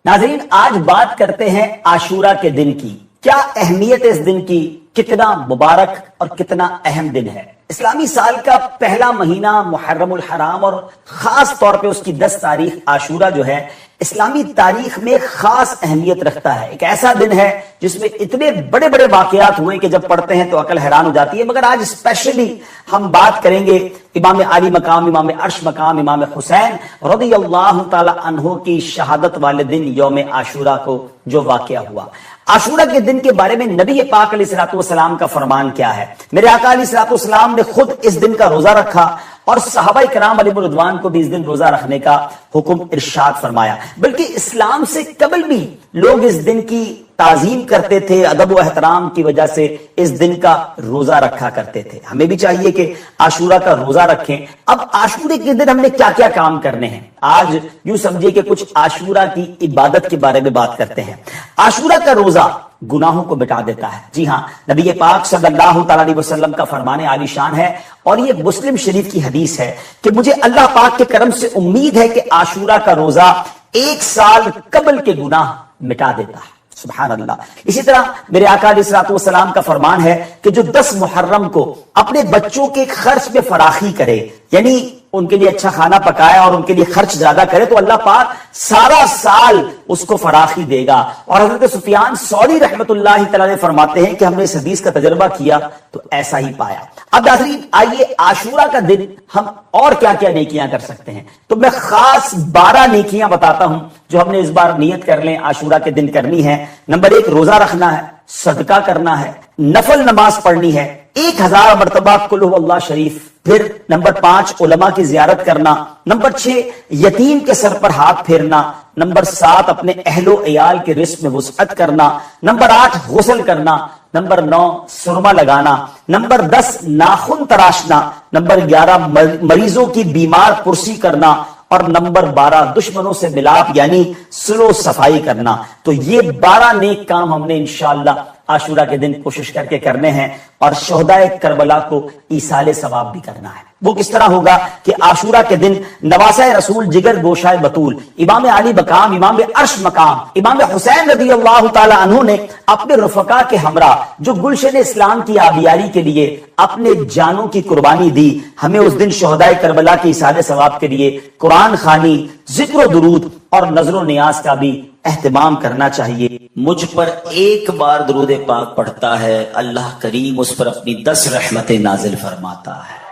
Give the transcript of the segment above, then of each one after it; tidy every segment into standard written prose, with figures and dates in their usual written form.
ناظرین، آج بات کرتے ہیں عاشورہ کے دن کی. کیا اہمیت ہے اس دن کی؟ کتنا مبارک اور کتنا اہم دن ہے. اسلامی سال کا پہلا مہینہ محرم الحرام اور خاص طور پہ اس کی 10 تاریخ عاشورہ جو ہے اسلامی تاریخ میں خاص اہمیت رکھتا ہے. ایک ایسا دن ہے جس میں اتنے بڑے بڑے واقعات ہوئے کہ جب پڑھتے ہیں تو عقل حیران ہو جاتی ہے. مگر آج اسپیشلی ہم بات کریں گے امام عالی مقام، امام عرش مقام، امام حسین رضی اللہ تعالی عنہ کی شہادت والے دن یوم عاشورہ کو جو واقعہ ہوا. عاشورہ کے دن کے بارے میں نبی پاک علیہ الصلوۃ والسلام کا فرمان کیا ہے؟ میرے آقا علیہ الصلوۃ والسلام نے خود اس دن کا روزہ رکھا اور صحابہ کرام علیہ رضوان کو بھی اس دن روزہ رکھنے کا حکم ارشاد فرمایا. بلکہ اسلام سے قبل بھی لوگ اس دن کی تعظیم کرتے تھے، ادب و احترام کی وجہ سے اس دن کا روزہ رکھا کرتے تھے. ہمیں بھی چاہیے کہ عاشورہ کا روزہ رکھیں. اب عاشورے کے دن ہم نے کیا کیا کام کرنے ہیں؟ آج یوں سمجھیے کہ کچھ عاشورہ کی عبادت کے بارے میں بات کرتے ہیں. عاشورہ کا روزہ گناہوں کو مٹا دیتا ہے. جی ہاں، نبی پاک صلی اللہ تعالی علیہ وسلم کا فرمان عالی شان ہے اور یہ مسلم شریف کی حدیث ہے کہ مجھے اللہ پاک کے کرم سے امید ہے کہ عاشورہ کا روزہ 1 سال قبل کے گناہ مٹا دیتا ہے. سبحان اللہ. اسی طرح میرے آقا علیہ الصلوۃ والسلام کا فرمان ہے کہ جو 10 محرم کو اپنے بچوں کے خرچ میں فراخی کرے، یعنی ان کے لیے اچھا کھانا پکایا اور ان کے لیے خرچ زیادہ کرے، تو اللہ پاک سارا سال اس کو فراخی دے گا. اور حضرت سفیان ثوری رحمت اللہ تعالی فرماتے ہیں کہ ہم نے اس حدیث کا تجربہ کیا تو ایسا ہی پایا. اب ناظرین، آئیے عاشورہ کا دن ہم اور کیا کیا نیکیاں کر سکتے ہیں. تو میں خاص 12 نیکیاں بتاتا ہوں جو ہم نے اس بار نیت کر لیں عاشورہ کے دن کرنی ہے. نمبر 1، روزہ رکھنا ہے، صدقہ کرنا ہے، نفل نماز پڑھنی ہے، 1000 مرتبہ قل هو اللہ شریف. پھر نمبر 5، علماء کی زیارت کرنا. نمبر 6، یتیم کے سر پر ہاتھ پھیرنا. نمبر 7، اپنے اہل و عیال کے رزق میں وسعت کرنا. نمبر 8، غسل کرنا. نمبر 9، سرما لگانا. نمبر 10، ناخن تراشنا. نمبر 11، مریضوں کی بیمار پرسی کرنا. اور نمبر 12، دشمنوں سے ملاپ یعنی صلح و صفائی کرنا. تو یہ 12 نیک کام ہم نے انشاءاللہ عاشورہ کے دن کوشش کر کے کرنے ہیں اور شہدائے کربلا کو ایصال ثواب بھی کرنا ہے. وہ کس طرح ہوگا کہ عاشورہ کے دن نواسۂ رسول جگر گوشائے بطول امام علی مقام، امام عرش مقام، امام حسین رضی اللہ تعالی عنہ نے اپنے رفقا کے ہمراہ جو گلشن اسلام کی آبیاری کے لیے اپنے جانوں کی قربانی دی، ہمیں اس دن شہدائے کربلا کے ایصال ثواب کے لیے قرآن خوانی، ذکر و درود اور نظر و نیاز کا بھی اہتمام کرنا چاہیے. مجھ پر ایک بار درود پاک پڑھتا ہے، اللہ کریم اس پر اپنی 10 رحمتیں نازل فرماتا ہے.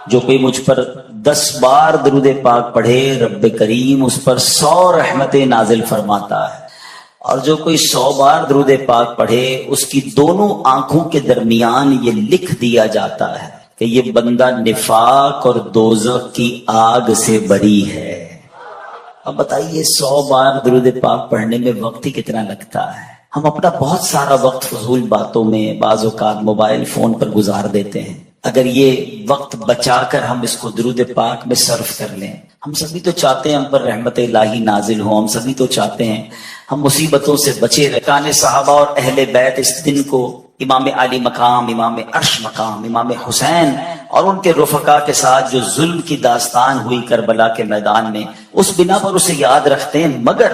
جو کوئی مجھ پر 10 بار درود پاک پڑھے، رب کریم اس پر 100 رحمتیں نازل فرماتا ہے. اور جو کوئی 100 بار درود پاک پڑھے، اس کی دونوں آنکھوں کے درمیان یہ لکھ دیا جاتا ہے کہ یہ بندہ نفاق اور دوزخ کی آگ سے بری ہے. اب بتائیے 100 بار درود پاک پڑھنے میں وقت ہی کتنا لگتا ہے. ہم اپنا بہت سارا وقت فضول باتوں میں، بعض اوقات موبائل فون پر گزار دیتے ہیں. اگر یہ وقت بچا کر ہم اس کو درود پاک میں صرف کر لیں. ہم سبھی تو چاہتے ہیں ہم پر رحمت الہی نازل ہو، ہم سبھی تو چاہتے ہیں ہم مصیبتوں سے بچے رہیں. کان صحابہ اور اہل بیت اس دن کو امام علی مقام، امام عرش مقام، امام حسین اور ان کے رفقا کے ساتھ جو ظلم کی داستان ہوئی کربلا کے میدان میں، اس بنا پر اسے یاد رکھتے ہیں. مگر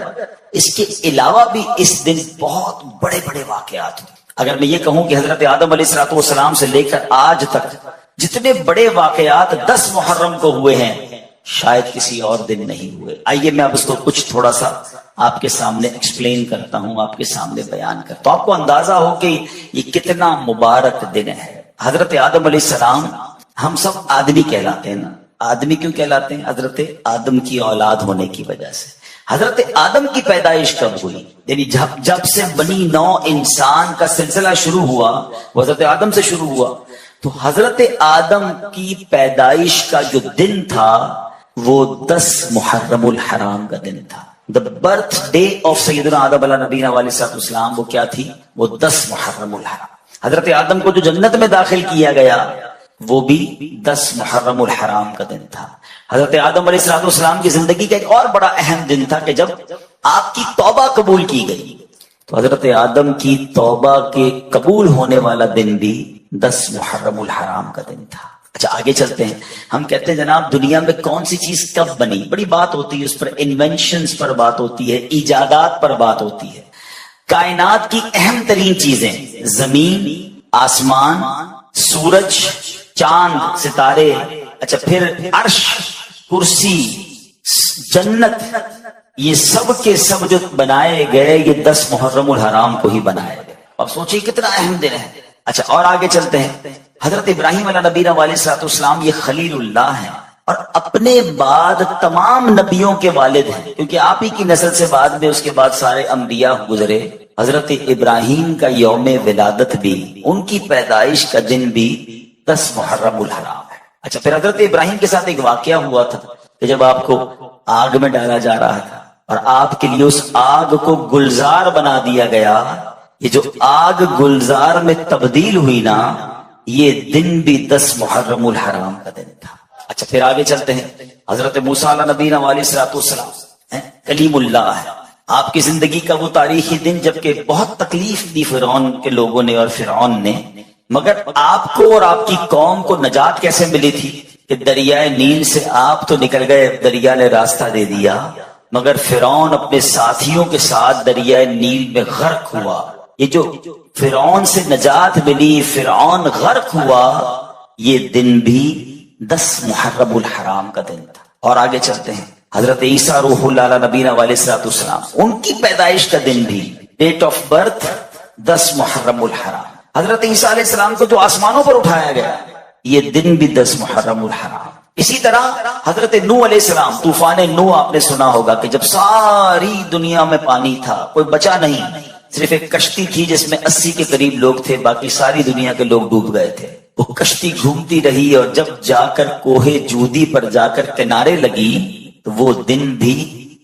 اس کے علاوہ بھی اس دن بہت بڑے بڑے واقعات ہوئے. اگر میں یہ کہوں کہ حضرت آدم علیہ الصلوۃ والسلام سے لے کر آج تک جتنے بڑے واقعات 10 محرم کو ہوئے ہیں، شاید کسی اور دن نہیں ہوئے. آئیے میں اب اس کو کچھ تھوڑا سا آپ کے سامنے ایکسپلین کرتا ہوں، آپ کے سامنے بیان کرتا ہوں، تو آپ کو اندازہ ہو کہ یہ کتنا مبارک دن ہے. حضرت آدم علیہ السلام، ہم سب آدمی کہلاتے ہیں نا. آدمی کیوں کہلاتے ہیں؟ حضرت آدم کی اولاد ہونے کی وجہ سے. حضرت آدم کی پیدائش کب ہوئی؟ یعنی جب سے بنی نوع انسان کا سلسلہ شروع ہوا، وہ حضرت آدم سے شروع ہوا. تو حضرت آدم کی پیدائش کا جو دن تھا وہ 10 محرم الحرام کا دن تھا. دا برتھ ڈے آف سیدنا آدم علیہ نبینا علیہ السلام وہ کیا تھی؟ وہ 10 محرم الحرام. حضرت آدم کو جو جنت میں داخل کیا گیا وہ بھی 10 محرم الحرام کا دن تھا. حضرت آدم علیہ السلام کی زندگی کا ایک اور بڑا اہم دن تھا کہ جب آپ کی توبہ قبول کی گئی. تو حضرت آدم کی توبہ کے قبول ہونے والا دن بھی 10 محرم الحرام کا دن تھا. اچھا آگے چلتے ہیں. ہم کہتے ہیں جناب دنیا میں کون سی چیز کب بنی, بڑی بات ہوتی ہے اس پر, انوینشنز پر بات ہوتی ہے, ایجادات پر بات ہوتی ہے. کائنات کی اہم ترین چیزیں زمین, آسمان, سورج, چاند, ستارے, اچھا پھر عرش, کرسی, جنت, یہ سب کے سب جو بنائے گئے یہ 10 محرم الحرام کو ہی بنائے گئے. اب سوچئے کتنا اہم دن ہے. اچھا اور آگے چلتے ہیں. حضرت ابراہیم علیہ نبینا علیہ السلام یہ خلیل اللہ ہیں اور اپنے بعد تمام نبیوں کے والد ہیں, کیونکہ آپ ہی کی نسل سے بعد میں اس کے بعد سارے انبیاء گزرے. حضرت ابراہیم کا یوم ولادت بھی, ان کی پیدائش کا دن بھی 10 محرم الحرام ہے. اچھا پھر حضرت ابراہیم کے ساتھ ایک واقعہ ہوا تھا کہ جب آپ کو آگ میں ڈالا جا رہا تھا اور آپ کے لیے اس آگ کو گلزار بنا دیا گیا, یہ جو آگ گلزار میں تبدیل ہوئی نا, یہ دن بھی 10 محرم الحرام کا دن تھا. اچھا پھر آگے چلتے ہیں. حضرت موسیٰ علیہ نبینا علیہ السلام کلیم اللہ ہے. آپ کی زندگی کا وہ تاریخی دن جبکہ بہت تکلیف دی فرعون کے لوگوں نے اور فرعون نے, مگر آپ کو اور آپ کی قوم کو نجات کیسے ملی تھی کہ دریائے نیل سے آپ تو نکل گئے, دریا نے راستہ دے دیا, مگر فرعون اپنے ساتھیوں کے ساتھ دریائے نیل میں غرق ہوا. یہ جو فرعون سے نجات ملی, فرعون غرق ہوا, یہ دن بھی 10 محرم الحرام کا دن تھا. اور آگے چلتے ہیں. حضرت عیسیٰ روح اللہ علیہ نبینا علیہ السلام, ان کی پیدائش کا دن بھی, ڈیٹ آف برتھ 10 محرم الحرام. حضرت عیسیٰ علیہ السلام کو جو آسمانوں پر اٹھایا گیا, یہ دن بھی 10 محرم الحرام. اسی طرح حضرت نوح علیہ السلام, طوفان نوح آپ نے سنا ہوگا کہ جب ساری دنیا میں پانی تھا, کوئی بچا نہیں, صرف ایک کشتی تھی جس میں 80 کے قریب لوگ تھے, باقی ساری دنیا کے لوگ ڈوب گئے تھے. وہ کشتی گھومتی رہی اور جب جا کر کوہ جودی پر جا کر کنارے لگی تو وہ دن بھی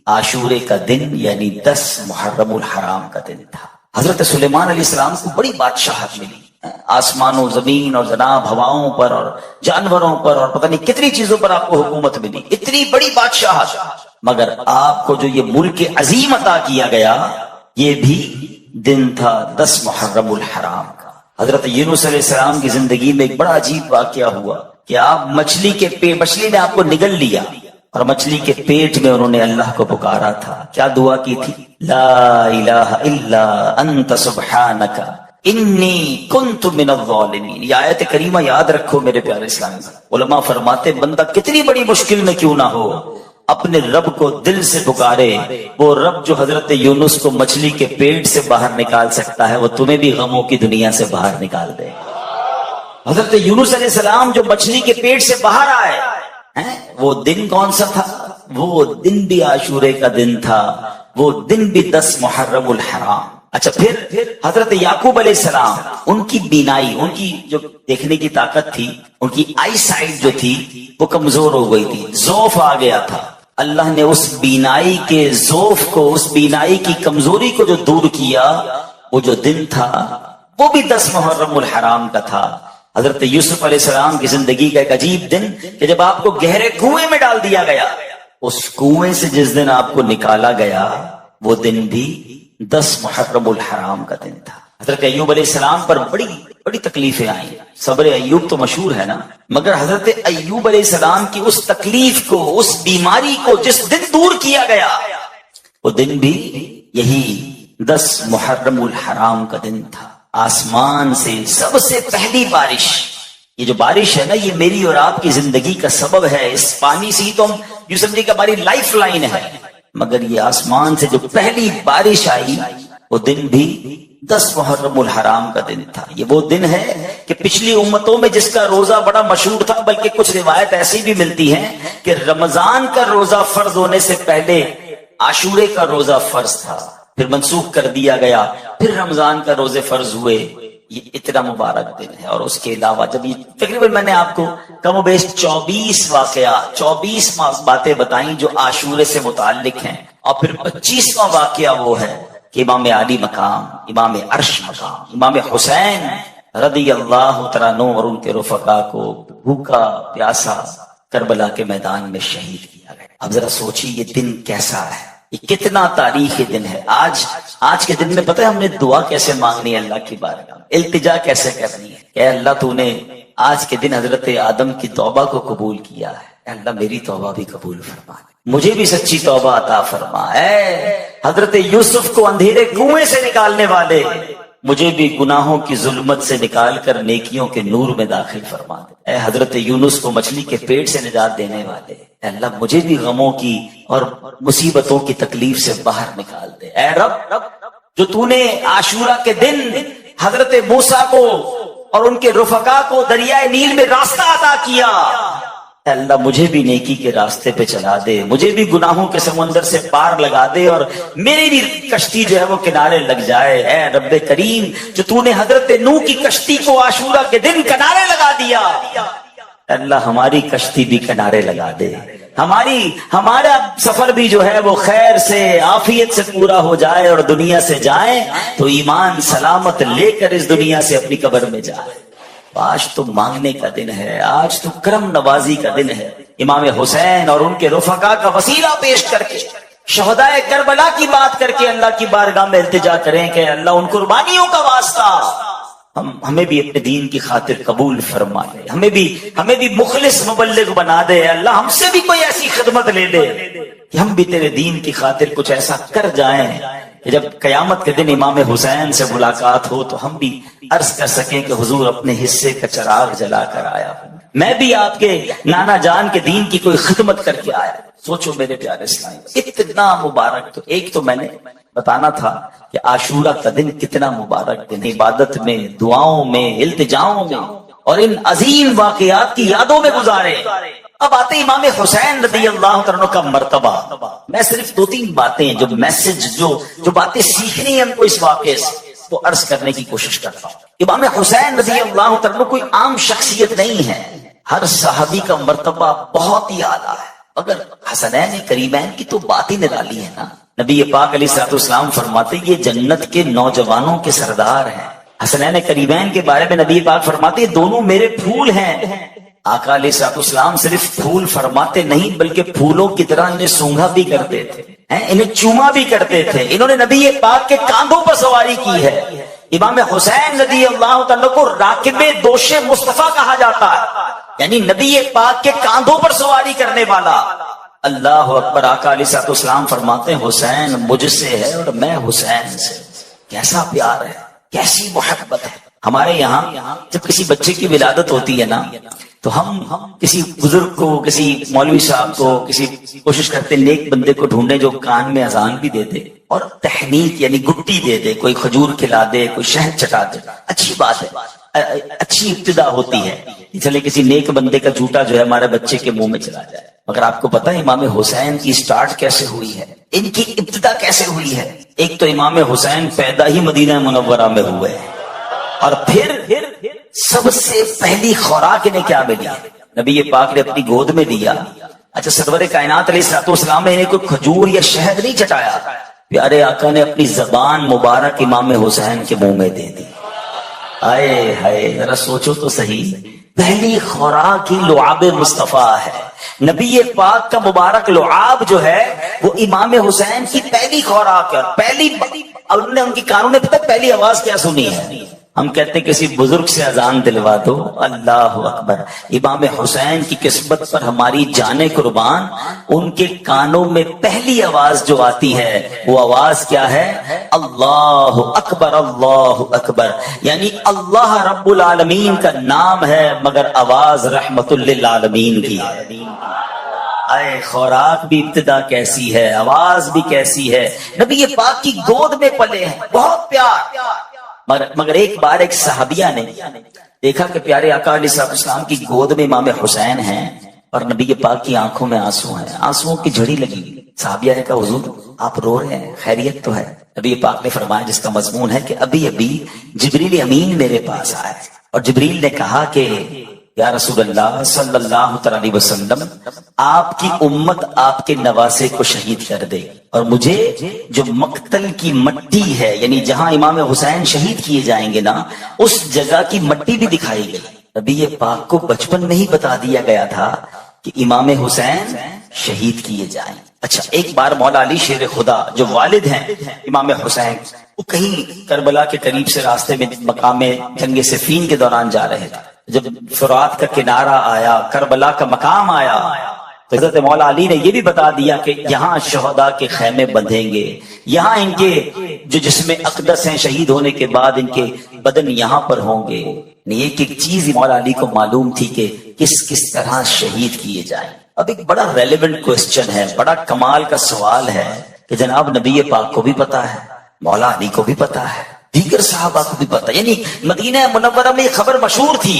عاشورے کا دن یعنی 10 محرم الحرام کا دن تھا. حضرت سلیمان علیہ السلام کو بڑی بادشاہت ملی, آسمان و زمین اور جناب ہواؤں پر اور جانوروں پر اور پتہ نہیں کتنی چیزوں پر آپ کو حکومت ملی, اتنی بڑی بادشاہت, مگر آپ کو جو یہ ملک عظیم عطا کیا گیا یہ بھی دن تھا 10 محرم الحرام کا. حضرت یونس علیہ السلام کی زندگی میں ایک بڑا عجیب واقعہ ہوا کہ آپ مچھلی نے آپ کو نگل لیا اور مچھلی کے پیٹ میں انہوں نے اللہ کو پکارا تھا. کیا دعا کی تھی؟ لا الہ الا انت سبحانک انی کنت من الظالمین. یہ آیت کریمہ یاد رکھو میرے پیارے اسلامی. علماء فرماتے بندہ کتنی بڑی مشکل میں کیوں نہ ہو, اپنے رب کو دل سے پکارے, وہ رب جو حضرت یونس کو مچھلی کے پیٹ سے باہر نکال سکتا ہے وہ تمہیں بھی غموں کی دنیا سے باہر نکال دے. حضرت یونس علیہ السلام جو مچھلی کے پیٹ سے باہر آئے, وہ دن کون سا تھا؟ وہ دن بھی عاشورے کا دن تھا, وہ دن بھی 10 محرم الحرام. اچھا پھر حضرت یعقوب علیہ السلام, ان کی بینائی, ان کی جو دیکھنے کی طاقت تھی, ان کی آئی سائٹ جو تھی وہ کمزور ہو گئی تھی, ضعف آ گیا تھا. اللہ نے اس بینائی کے ضعف کو, اس بینائی کی کمزوری کو جو دور کیا, وہ جو دن تھا وہ بھی 10 محرم الحرام کا تھا. حضرت یوسف علیہ السلام کی زندگی کا ایک عجیب دن کہ جب آپ کو گہرے کنویں میں ڈال دیا گیا, اس کنویں سے جس دن آپ کو نکالا گیا وہ دن بھی 10 محرم الحرام کا دن تھا. حضرت ایوب علیہ السلام پر بڑی تکلیفیں آئیں. صبر ایوب تو مشہور ہے نا, مگر حضرت ایوب علیہ السلام کی اس تکلیف کو, اس بیماری کو جس دن دور کیا گیا وہ دن بھی یہی 10 محرم الحرام کا دن تھا. آسمان سے سب سے پہلی بارش, یہ جو بارش ہے نا, یہ میری اور آپ کی زندگی کا سبب ہے. اس پانی سے ہی تو ہم یوں سمجھے کہ ہماری لائف لائن ہے, مگر یہ آسمان سے جو پہلی بارش آئی وہ دن بھی 10 محرم الحرام کا دن تھا. یہ وہ دن ہے کہ پچھلی امتوں میں جس کا روزہ بڑا مشہور تھا, بلکہ کچھ روایت ایسی بھی ملتی ہیں کہ رمضان کا روزہ فرض ہونے سے پہلے عاشورے کا روزہ فرض تھا, پھر منسوخ کر دیا گیا, پھر رمضان کا روزے فرض ہوئے. یہ اتنا مبارک دن ہے. اور اس کے علاوہ جب یہ تقریباً میں نے آپ کو کم و بیش 24 باتیں بتائیں جو عاشورے سے متعلق ہیں, اور پھر 25واں واقعہ وہ ہے کہ امام علی مقام, امام عرش مقام, امام حسین رضی اللہ تعالیٰ عنہ اور ان کے رفقا کو بھوکا پیاسا کربلا کے میدان میں شہید کیا گیا. اب ذرا سوچیے یہ دن کیسا ہے, یہ کتنا تاریخی دن ہے. آج کے دن میں پتہ ہے ہم نے دعا کیسے مانگنی ہے اللہ کی بارگاہ میں, التجا کیسے کرنی ہے کہ اللہ تو نے آج کے دن حضرت آدم کی توبہ کو قبول کیا ہے، اللہ میری توبہ بھی قبول فرما دے، مجھے بھی سچی توبہ عطا فرما۔ اے حضرت یوسف کو اندھیرے کنویں سے نکالنے والے، مجھے بھی گناہوں کی ظلمت سے نکال کر نیکیوں کے نور میں داخل فرما دے۔ اے حضرت یونس کو مچھلی کے پیٹ سے نجات دینے والے، اے اللہ مجھے بھی غموں کی اور مصیبتوں کی تکلیف سے باہر نکال دے۔ اے رب، جو تو نے عاشورہ کے دن حضرت موسیٰ کو اور ان کے رفقا کو دریائے نیل میں راستہ عطا کیا، اے اللہ مجھے بھی نیکی کے راستے پہ چلا دے، مجھے بھی گناہوں کے سمندر سے پار لگا دے اور میری بھی کشتی جو ہے وہ کنارے لگ جائے۔ اے رب کریم، جو تو نے حضرت نوح کی کشتی کو عاشورہ کے دن کنارے لگا دیا، اے اللہ ہماری کشتی بھی کنارے لگا دے، ہمارا سفر بھی جو ہے وہ خیر سے عافیت سے پورا ہو جائے اور دنیا سے جائیں تو ایمان سلامت لے کر اس دنیا سے اپنی قبر میں جائے۔ آج تو مانگنے کا دن ہے، آج تو کرم نوازی کا دن ہے۔ امام حسین اور ان کے رفقا کا وسیلہ پیش کر کے، شہدائے کربلا کی بات کر کے اللہ کی بارگاہ میں التجا کریں کہ اللہ ان قربانیوں کا واسطہ ہمیں بھی اپنے دین کی خاطر قبول فرمائے، ہمیں بھی مخلص مبلغ بنا دے۔ اللہ ہم سے بھی کوئی ایسی خدمت لے دے کہ ہم بھی تیرے دین کی خاطر کچھ ایسا کر جائیں کہ جب قیامت کے دن امام حسین سے ملاقات ہو تو ہم بھی عرض کر سکیں کہ حضور اپنے حصے کا چراغ جلا کر آیا ہوں، میں بھی آپ کے نانا جان کے دین کی کوئی خدمت کر کے آیا۔ سوچو میرے پیارے اسلامی، اتنا مبارک، تو ایک تو میں نے بتانا تھا کہ عاشورہ کا دن کتنا مبارک دن، عبادت میں، دعاؤں میں، التجاؤں میں اور ان عظیم واقعات کی یادوں میں گزارے۔ اب آتے امام حسین رضی اللہ عنہ کا مرتبہ۔ میں صرف 2-3 باتیں جو میسج جو باتیں سیکھنی ہیں ہم کو اس واقعے سے وہ عرض کرنے کی کوشش کرتا ہوں۔ امام حسین رضی اللہ عنہ کوئی عام شخصیت نہیں ہے، ہر صحابی کا مرتبہ بہت ہی اعلیٰ ہے۔ اگر حسنین کریمین کی تو بات ہی نرالی ہے نا۔ نبی پاک علیہ الصلوۃ والسلام فرماتے یہ جنت کے نوجوانوں کے سردار ہیں۔ حسنین کریمین کے بارے میں نبی پاک فرماتے دونوں میرے پھول ہیں۔ آقا علیہ الصلوۃ والسلام صرف پھول فرماتے نہیں بلکہ پھولوں کی طرح انہیں سونگھا بھی کرتے تھے، انہیں چوما بھی کرتے تھے۔ انہوں نے نبی پاک کے کاندھوں پر سواری کی ہے۔ امام حسین رضی اللہ تعالیٰ کو راکب دوش مصطفیٰ کہا جاتا ہے، یعنی نبی پاک کے کاندھوں پر سواری کرنے والا۔ اللہ اکبر۔ آقا علیہ الصلوۃ والسلام فرماتے ہیں حسین مجھ سے ہے اور میں حسین سے۔ کیسا پیار ہے، کیسی محبت ہے۔ ہمارے یہاں جب کسی بچے کی ولادت ہوتی ہے نا تو ہم کسی بزرگ کو، کسی مولوی صاحب کو، کسی کوشش کرتے نیک بندے کو ڈھونڈے جو کان میں اذان بھی دے دے اور تحنیک یعنی گٹی دے دے، کوئی کھجور کھلا دے، کوئی شہد چٹا دے۔ اچھی بات ہے، اچھی ابتدا ہوتی ہے، چلے کسی نیک بندے کا جھوٹا جو ہے ہمارے بچے کے منہ میں چلا جائے۔ مگر آپ کو پتا ہے امام حسین کی سٹارٹ کیسے ہوئی ہے، ان کی ابتدا کیسے ہوئی ہے؟ ایک تو امام حسین پیدا ہی مدینہ منورہ میں ہوئے اور پھر سب سے پہلی خوراک انہیں کیا ملی؟ نبی پاک نے اپنی گود میں دیا۔ اچھا سرور کائنات علیہ الصلوۃ والسلام نے انہیں کوئی کھجور یا شہد نہیں چٹایا، پیارے آقا نے اپنی زبان مبارک امام حسین کے منہ میں دے دی۔ آئے ہائے، ذرا سوچو تو صحیح، پہلی خوراک ہی لعاب مصطفیٰ ہے۔ نبی پاک کا مبارک لعاب جو ہے وہ امام حسین کی پہلی خوراک ہے۔ پہلی انہوں نے ان کی کانوں نے پتہ پہلی آواز کیا سنی ہے؟ ہم کہتے ہیں کسی بزرگ سے اذان دلوا دو، اللہ اکبر۔ امام حسین کی قسمت پر ہماری جانیں قربان، ان کے کانوں میں پہلی آواز جو آتی ہے وہ آواز کیا ہے؟ اللہ اکبر، اللہ اکبر۔ یعنی اللہ رب العالمین کا نام ہے مگر آواز رحمت للعالمین کی ہے۔ اے خوراک بھی ابتدا کیسی ہے، آواز بھی کیسی ہے۔ نبی پاک کی گود میں پلے ہیں، بہت پیار۔ مگر ایک بار ایک صحابیہ نے دیکھا کہ پیارے آقا علیہ السلام کی گود میں امام حسین ہیں اور نبی پاک کی آنکھوں میں آنسو ہیں، آنسوؤں کی جھڑی لگی۔ صحابیہ نے کہا حضور آپ رو رہے ہیں، خیریت تو ہے؟ نبی پاک نے فرمایا جس کا مضمون ہے کہ ابھی ابھی جبریل امین میرے پاس آئے اور جبریل نے کہا کہ یا رسول اللہ صلی اللہ علیہ وسلم آپ کی امت آپ کے نواسے کو شہید کر دے اور مجھے جو مقتل کی مٹی ہے یعنی جہاں امام حسین شہید کیے جائیں گے نا اس جگہ کی مٹی بھی دکھائی گئی۔ نبی پاک کو بچپن میں ہی بتا دیا گیا تھا کہ امام حسین شہید کیے جائیں۔ اچھا ایک بار مولا علی شیر خدا جو والد ہیں امام حسین وہ کہیں کربلا کے قریب سے راستے میں مقام جنگ صفین کے دوران جا رہے تھے، جب فرات کا کنارہ آیا، کربلا کا مقام آیا، تو حضرت مولا علی نے یہ بھی بتا دیا کہ یہاں شہداء کے خیمے بندھیں گے، یہاں ان کے جو جسم اقدس ہیں شہید ہونے کے بعد ان کے بدن یہاں پر ہوں گے۔ ایک ایک چیز مولا علی کو معلوم تھی کہ کس طرح شہید کیے جائیں۔ اب ایک بڑا ریلیونٹ کوسچن ہے، بڑا کمال کا سوال ہے کہ جناب نبی پاک کو بھی پتا ہے، مولا علی کو بھی پتا ہے، دیگر صحابہ کو بھی پتا ہے، یعنی مدینہ منورہ میں یہ خبر مشہور تھی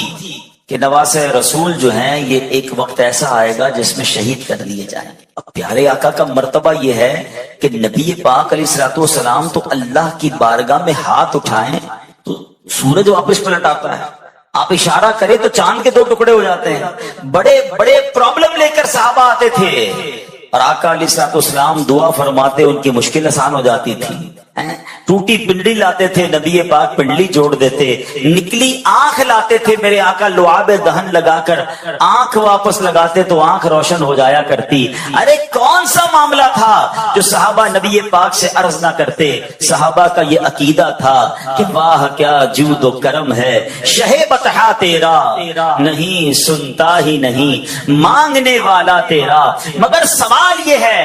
کہ نواسہ رسول جو ہیں یہ ایک وقت ایسا آئے گا جس میں شہید کر دیے جائیں گے۔ اب پیارے آقا کا مرتبہ یہ ہے کہ نبی پاک علیہ الصلوۃ والسلام تو اللہ کی بارگاہ میں ہاتھ اٹھائیں تو سورج واپس پلٹ آتا ہے، آپ اشارہ کریں تو چاند کے 2 ٹکڑے ہو جاتے ہیں۔ بڑے بڑے پرابلم لے کر صحابہ آتے تھے اور آقا علیہ الصلوۃ والسلام دعا فرماتے، ان کی مشکل آسان ہو جاتی تھی۔ ٹوٹی پنڈلی لاتے تھے، نبی پاک پنڈلی جوڑ دیتے، نکلی آنکھ لاتے تھے، میرے آقا لعاب دہن لگا کر آنکھ واپس لگاتے تو آنکھ روشن ہو جایا کرتی۔ ارے کون سا معاملہ تھا جو صحابہ نبی پاک سے عرض نہ کرتے؟ صحابہ کا یہ عقیدہ تھا کہ واہ کیا جود و کرم ہے، شہ بطحا تیرا نہیں سنتا ہی نہیں مانگنے والا تیرا۔ مگر سوال یہ ہے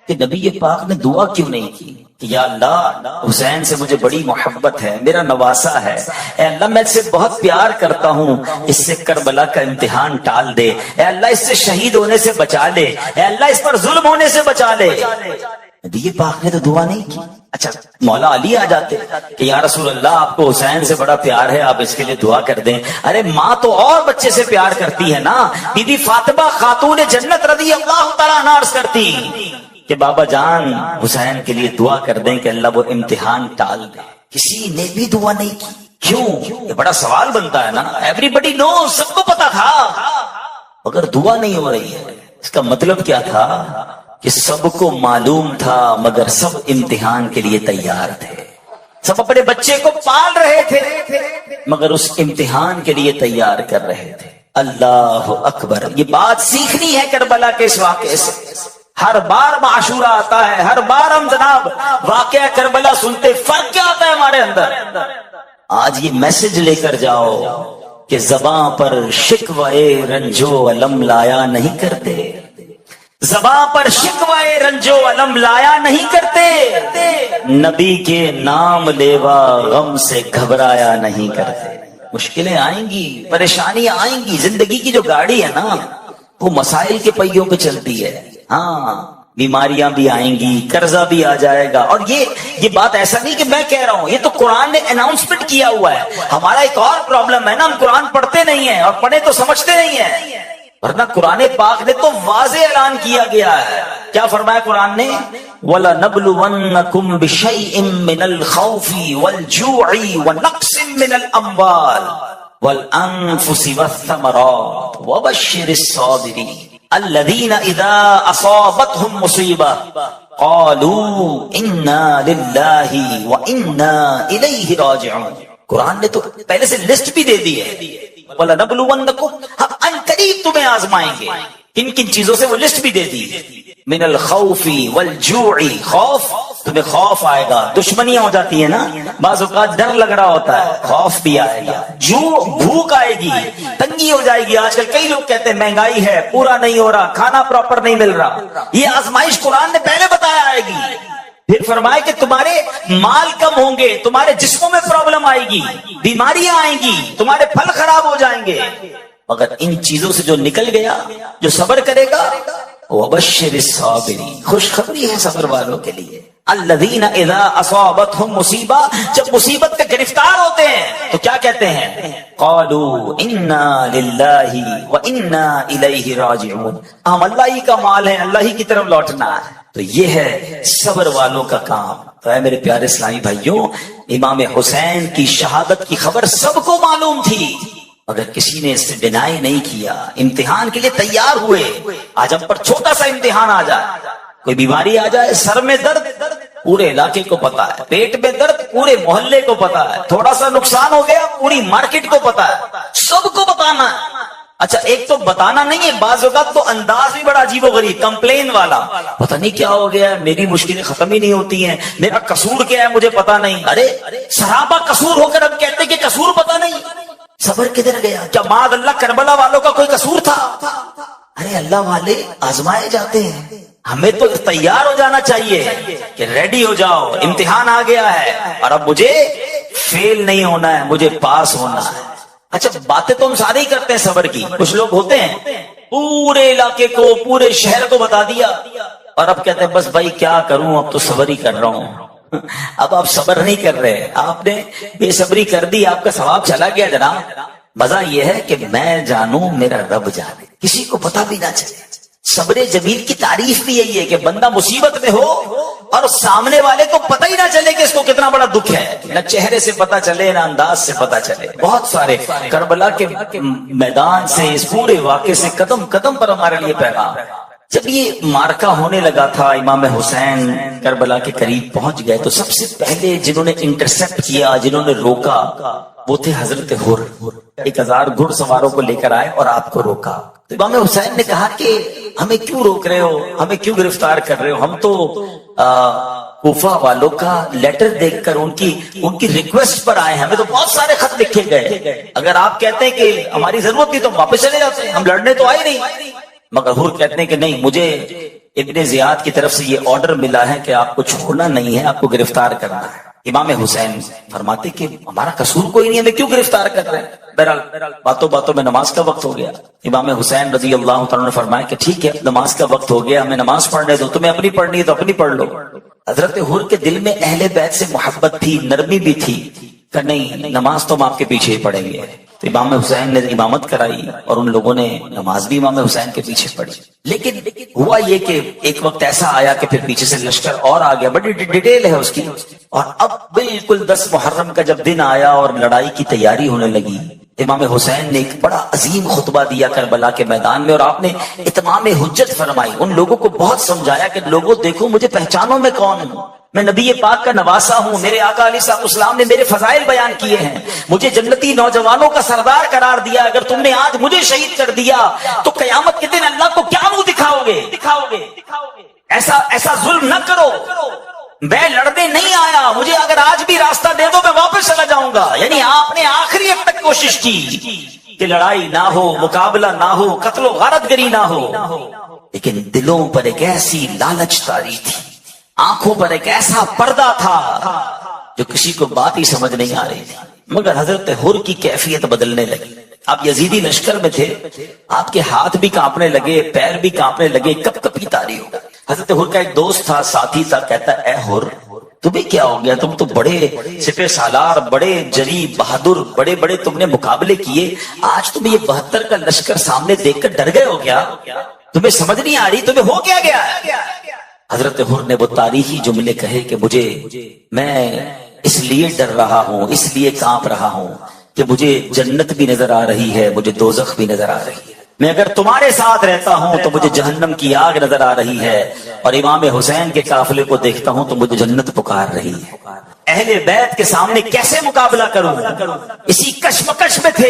کہ نبی پاک نے دعا کیوں نہیں کی کہ یا اللہ حسین سے مجھے بڑی محبت ہے، میرا نواسہ ہے، اے اللہ میں اس سے بہت پیار کرتا ہوں، اس سے کربلا کا امتحان ٹال دے، اے اللہ اس سے شہید ہونے سے بچا لے، اے اللہ اس پر ظلم ہونے سے بچا لے۔ نبی پاک نے تو دعا نہیں کی۔ اچھا مولا علی آ جاتے کہ یا رسول اللہ آپ کو حسین سے بڑا پیار ہے، آپ اس کے لیے دعا کر دیں۔ ارے ماں تو اور بچے سے پیار کرتی ہے نا، بی بی فاطمہ خاتون جنت رضی اللہ تعالیٰ عنہا عرض کرتی کہ بابا جان حسین کے لیے دعا کر دیں کہ اللہ وہ امتحان ٹال دے۔ کسی نے بھی دعا نہیں کی، کیوں؟ یہ بڑا سوال بنتا ہے نا۔ ایوری بڈی نو، سب کو پتا تھا، مگر دعا نہیں ہو رہی ہے۔ اس کا مطلب کیا تھا کہ سب کو معلوم تھا مگر سب امتحان کے لیے تیار تھے، سب اپنے بچے کو پال رہے تھے مگر اس امتحان کے لیے تیار کر رہے تھے۔ اللہ اکبر، یہ بات سیکھنی ہے کربلا کے اس واقعے سے۔ ہر بار عاشورہ آتا ہے، ہر بار ہم جناب واقعہ کربلا سنتے، فرق کیا آتا ہے ہمارے اندر؟ آج یہ میسج لے کر جاؤ کہ زباں پر شکوے رنجو علم لایا نہیں کرتے، زباں پر شکوے رنجو علم لایا نہیں کرتے، نبی کے نام لیوا غم سے گھبرایا نہیں کرتے۔ مشکلیں آئیں گی، پریشانیاں آئیں گی، زندگی کی جو گاڑی ہے نا وہ مسائل کے پہیوں پہ چلتی ہے۔ ہاں بیماریاں بھی آئیں گی، قرضہ بھی آ جائے گا، اور یہ بات ایسا نہیں کہ میں کہہ رہا ہوں، یہ تو قرآن نے اناؤنسمنٹ کیا ہوا ہے۔ ہمارا ایک اور پرابلم ہے نا، ہم قرآن پڑھتے نہیں ہیں، اور پڑھے تو سمجھتے نہیں ہیں، ورنہ قرآن پاک نے تو واضح اعلان کیا گیا ہے۔ کیا فرمایا قرآن نے؟ وَلَنَبْلُوَنَّكُمْ بِشَيْءٍ مِّنَ الْخَوْفِ وَالْجُوعِ وَنَقْصٍ مِّنَ الْأَمْوَالِ وَالْأَنفُسِ وَالثَّمَرَاتِ وَبَشِّرِ الصَّابِرِينَ الذين اذا اصابتهم مصيبه قالوا انا لله وانا اليه راجعون۔ قرآن نے تو پہلے سے لسٹ بھی دے دی ہے، وَلَنَبْلُوَنَّكُمْ، ہم ان قریب تمہیں آزمائیں گے۔ کن کن چیزوں سے وہ لسٹ بھی دے دی، من الخوف والجوع، خوف، تمہیں خوف آئے گا، دشمنیاں ہو جاتی ہیں نا، بعض اوقات ڈر لگ رہا ہوتا ہے، خوف بھی آئے گا، جو بھوک آئے گی، تنگی ہو جائے گی۔ آج کل کئی لوگ کہتے ہیں مہنگائی ہے، پورا نہیں ہو رہا، کھانا پراپر نہیں مل رہا، یہ آزمائش قرآن نے پہلے بتایا آئے گی۔ پھر فرمائے کہ تمہارے مال کم ہوں گے، تمہارے جسموں میں پرابلم آئے گی، بیماریاں آئیں گی، تمہارے پھل خراب ہو جائیں گے، مگر ان چیزوں سے جو نکل گیا، جو صبر کرے گا، وَبَشِّرِ الصَّابِرِينَ، خوشخبری ہے صبر والوں کے لیے۔ الذین اذا اصابتهم مصیبہ، جب مصیبت کا گرفتار ہوتے ہیں تو کیا کہتے ہیں؟ قالوا انا للہ وانا الیہ راجعون، ہم اللہ ہی کا مال ہے، اللہ ہی کی طرف لوٹنا ہے۔ تو یہ ہے صبر والوں کا کام۔ تو اے میرے پیارے اسلامی بھائیوں، امام حسین کی شہادت کی خبر سب کو معلوم تھی، اگر کسی نے اس سے ڈینائی نہیں کیا، امتحان کے لیے تیار ہوئے۔ آج ہم پر چھوٹا سا امتحان آ جائے، کوئی بیماری آ جائے، سر میں درد پورے علاقے کو پتا ہے، پیٹ میں درد پورے محلے کو پتا ہے، تھوڑا سا نقصان ہو گیا پوری مارکیٹ کو پتا ہے، سب کو بتانا ہے۔ اچھا ایک تو بتانا نہیں ہے، بعض اوقات تو انداز بھی بڑا عجیب و غریب، کمپلین والا، پتہ نہیں کیا ہو گیا، میری مشکلیں ختم ہی نہیں ہوتی ہیں، میرا قصور کیا ہے مجھے پتا نہیں۔ ارے صحابہ قصور ہو کر اب کہتے کہ قصور پتا نہیں، صبر کدھر گیا؟ کیا معاذ اللہ کربلا والوں کا کوئی قصور تھا؟ ارے اللہ والے آزمائے جاتے ہیں، ہمیں تو تیار ہو جانا چاہیے کہ ریڈی ہو جاؤ، امتحان آ گیا ہے اور اب مجھے فیل نہیں ہونا ہے، مجھے پاس ہونا ہے۔ اچھا باتیں تو ہم سارے ہی کرتے ہیں صبر کی، کچھ لوگ ہوتے ہیں پورے علاقے کو پورے شہر کو بتا دیا اور اب کہتے ہیں بس بھائی کیا کروں، اب تو صبر ہی کر رہا ہوں۔ اب آپ صبر نہیں کر رہے، آپ نے بے صبری کر دی، آپ کا ثواب چلا گیا جناب۔ مزہ یہ ہے کہ میں جانوں میرا رب جانے، کسی کو پتا بھی نہ چلے۔ صبر جمیل کی تعریف بھی یہی ہے کہ بندہ مصیبت میں ہو اور سامنے والے کو پتہ ہی نہ چلے کہ اس کو کتنا بڑا دکھ ہے، نہ چہرے سے پتہ چلے نہ انداز سے پتہ چلے۔ بہت سارے کربلا کے میدان سے، اس پورے واقعے سے قدم قدم پر ہمارے لیے پیغام۔ جب یہ مارکا ہونے لگا تھا، امام حسین کربلا کے قریب پہنچ گئے، تو سب سے پہلے جنہوں نے انٹرسپٹ کیا، جنہوں نے روکا، وہ تھے حضرت حر۔ 1000 گھڑ سواروں کو لے کر آئے اور آپ کو روکا۔ تو امام حسین نے کہا کہ ہمیں کیوں روک رہے ہو، ہمیں کیوں گرفتار کر رہے ہو؟ ہم تو کوفہ والوں کا لیٹر دیکھ کر ان کی ریکویسٹ پر آئے ہیں، ہمیں تو بہت سارے خط لکھے گئے، اگر آپ کہتے ہیں کہ ہماری ضرورت تھی تو ہم واپس چلے جاتے ہیں، ہم لڑنے تو آئے نہیں۔ مگر حر کہتے ہیں کہ نہیں، مجھے ابن زیاد کی طرف سے یہ آرڈر ملا ہے کہ آپ کو چھوڑنا نہیں ہے، آپ کو گرفتار کرنا ہے۔ امام حسین فرماتے کہ ہمارا قصور کوئی نہیں، ہمیں کیوں گرفتار کر رہے ہیں؟ بہرحال باتوں باتوں میں نماز کا وقت ہو گیا۔ امام حسین رضی اللہ تعالیٰ نے فرمایا کہ ٹھیک ہے، نماز کا وقت ہو گیا، ہمیں نماز پڑھنے دو، تمہیں اپنی پڑھنی ہے تو اپنی پڑھ لو۔ حضرت حر کے دل میں اہل بیت سے محبت تھی، نرمی بھی تھی، کہ نہیں نماز تو ہم آپ کے پیچھے ہی پڑھیں گے۔ تو امام حسین نے امامت کرائی اور ان لوگوں نے نماز بھی امام حسین کے پیچھے پڑھی۔ لیکن ہوا یہ کہ ایک وقت ایسا آیا کہ پھر پیچھے سے لشکر اور آ گیا، بڑی ڈیٹیل ہے اس کی۔ اور اب بالکل 10 محرم کا جب دن آیا اور لڑائی کی تیاری ہونے لگی، امام حسین نے ایک بڑا عظیم خطبہ دیا کربلا کے میدان میں، اور آپ نے اتمام حجت فرمائی، ان لوگوں کو بہت سمجھایا کہ لوگوں دیکھو مجھے پہچانو میں کون ہوں، میں نبی پاک کا نواسا ہوں، میرے آقا علیہ السلام نے میرے فضائل بیان کیے ہیں، مجھے جنتی نوجوانوں کا سردار قرار دیا، اگر تم نے آج مجھے شہید کر دیا تو قیامت کے دن اللہ کو کیا منہ دکھاؤ گے؟ ایسا ظلم نہ کرو، میں لڑنے نہیں آیا، مجھے اگر آج بھی راستہ دے دو میں واپس چلا جاؤں گا۔ یعنی آپ نے آخری اب تک کوشش کی کہ لڑائی نہ ہو، مقابلہ نہ ہو، قتل و غارت گری نہ ہو، لیکن دلوں پر ایک ایسی لالچ طاری تھی، آنکھوں پر ایک ایسا پردہ تھا جو کسی کو بات ہی سمجھ نہیں آ رہی تھی۔ مگر حضرت حر کی کیفیت بدلنے لگی۔ آپ یزیدی لشکر میں تھے، آپ کے ہاتھ بھی کانپنے لگے، پیر بھی کانپنے لگے، کب کبھی طاری ہو۔ حضرت حر کا ایک دوست تھا، ساتھی تھا، کہتا اے حر تمہیں کیا ہو گیا؟ تم تو بڑے سپہ سالار، بڑے جری بہادر، بڑے بڑے تم نے مقابلے کیے، آج تم یہ 72 کا لشکر سامنے دیکھ کر ڈر گئے ہو کیا؟ تمہیں سمجھ نہیں آ رہی تمہیں ہو کیا گیا؟ حضرت حر نے وہ تاریخی جملے کہے کہ میں اس لیے ڈر رہا ہوں، اس لیے کانپ رہا ہوں کہ مجھے جنت بھی نظر آ رہی ہے، مجھے دوزخ بھی نظر آ رہی ہے، میں اگر تمہارے ساتھ رہتا ہوں تو مجھے جہنم کی آگ نظر آ رہی ہے، اور امام حسین کے قافلے کو دیکھتا ہوں تو مجھے جنت پکار رہی ہے۔ اہل بیت کے سامنے کیسے مقابلہ کروں؟ اسی کشمکش میں تھے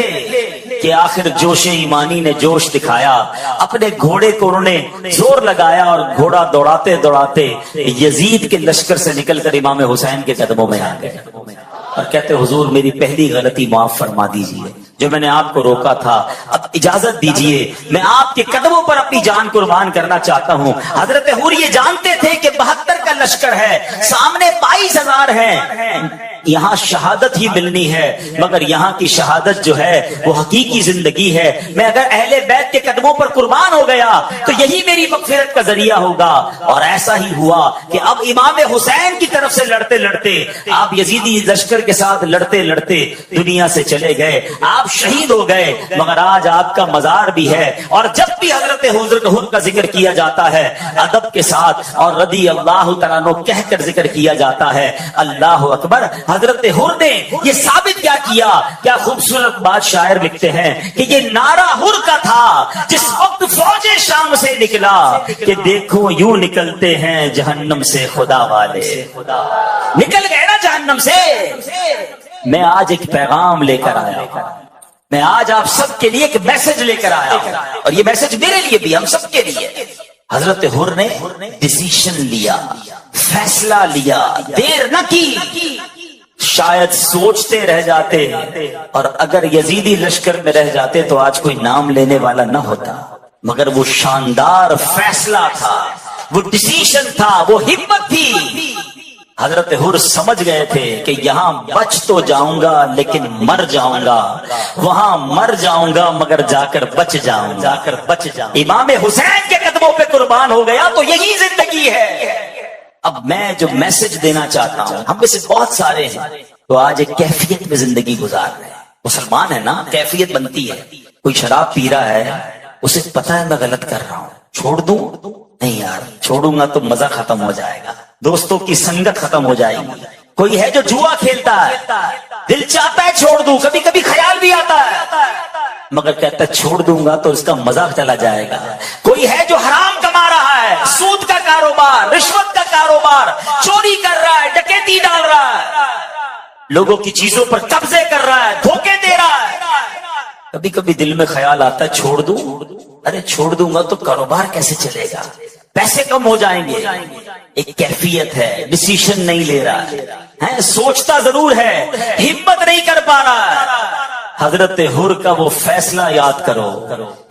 کہ آخر جوش ایمانی نے جوش دکھایا، اپنے گھوڑے کو انہوں نے زور لگایا اور گھوڑا دوڑاتے دوڑاتے یزید کے لشکر سے نکل کر امام حسین کے قدموں میں آ گئے اور کہتے حضور میری پہلی غلطی معاف فرما دیجئے، جو میں نے آپ کو روکا تھا، اب اجازت دیجئے، میں آپ کے قدموں پر اپنی جان قربان کرنا چاہتا ہوں۔ حضرت حر یہ جانتے تھے کہ 72 کا لشکر ہے، سامنے 22,000 ہیں، یہاں شہادت ہی ملنی ہے، مگر یہاں کی شہادت جو ہے وہ حقیقی زندگی ہے، میں اگر اہل بیت کے قدموں پر قربان ہو گیا تو یہی میری مغفرت کا ذریعہ ہوگا۔ اور ایسا ہی ہوا کہ اب امام حسین کی طرف سے لڑتے لڑتے آپ یزیدی لشکر کے ساتھ لڑتے لڑتے دنیا سے چلے گئے، آپ شہید ہو گئے، مگر آج آپ کا مزار بھی ہے، اور جب بھی حضرت حر کا ذکر کیا جاتا ہے ادب کے ساتھ اور رضی اللہ تعالیٰ عنہ کہہ کر ذکر کیا جاتا ہے، اللہ اکبر۔ حضرت حر نے یہ ثابت کیا کیا خوبصورت بات شاعر لکھتے ہیں کہ یہ نعرہ حر کا تھا جس وقت فوج شام سے نکلا کہ دیکھو یوں نکلتے ہیں جہنم سے خدا والے، نکل گئے نا جہنم سے۔ میں آج ایک پیغام لے کر آیا ہوں، میں آج آپ سب کے لیے ایک میسج لے کر آیا ہوں، اور یہ میسج میرے لیے بھی، ہم سب کے لیے۔ حضرت حر نے ڈیسیشن لیا، فیصلہ لیا، دیر نہ کی، شاید سوچتے رہ جاتے، اور اگر یزیدی لشکر میں رہ جاتے تو آج کوئی نام لینے والا نہ ہوتا، مگر وہ شاندار فیصلہ تھا، وہ ڈیسیژن تھا، وہ ہمت تھی۔ حضرت حر سمجھ گئے تھے کہ یہاں بچ تو جاؤں گا لیکن مر جاؤں گا، وہاں مر جاؤں گا مگر جا کر بچ جاؤں گا۔ امام حسین کے قدموں پہ قربان ہو گیا تو یہی زندگی ہے۔ اب میں جو میسج دینا چاہتا ہوں، ہم میں سے بہت سارے ہیں تو آج ایک کیفیت میں زندگی گزار رہے ہیں۔ مسلمان ہے نا، کیفیت بنتی ہے۔ کوئی شراب پی رہا ہے، اسے پتا ہے میں غلط کر رہا ہوں، چھوڑ دوں؟ نہیں یار، چھوڑوں گا تو مزہ ختم ہو جائے گا، دوستوں کی سنگت ختم ہو جائے گی۔ کوئی ہے جو جوا کھیلتا ہے، دل چاہتا ہے چھوڑ دوں، کبھی کبھی خیال بھی آتا ہے، مگر کہتا ہے چھوڑ دوں گا تو اس کا مزہ چلا جائے گا۔ کوئی ہے جو حرام کما رہا ہے، سود کا کاروبار، رشوت کا کاروبار، چوری کر رہا ہے، ڈکیتی ڈال رہا ہے، لوگوں کی چیزوں پر قبضے کر رہا ہے، دھوکے دے رہا ہے۔ کبھی کبھی دل میں خیال آتا ہے چھوڑ دوں، ارے چھوڑ دوں گا تو کاروبار کیسے چلے گا، پیسے کم ہو جائیں گے۔ ایک کیفیت ہے، ڈیسیژن نہیں لے رہا ہے، سوچتا ضرور ہے، ہمت نہیں کر پا رہا ہے۔ حضرت حر کا وہ فیصلہ یاد کرو،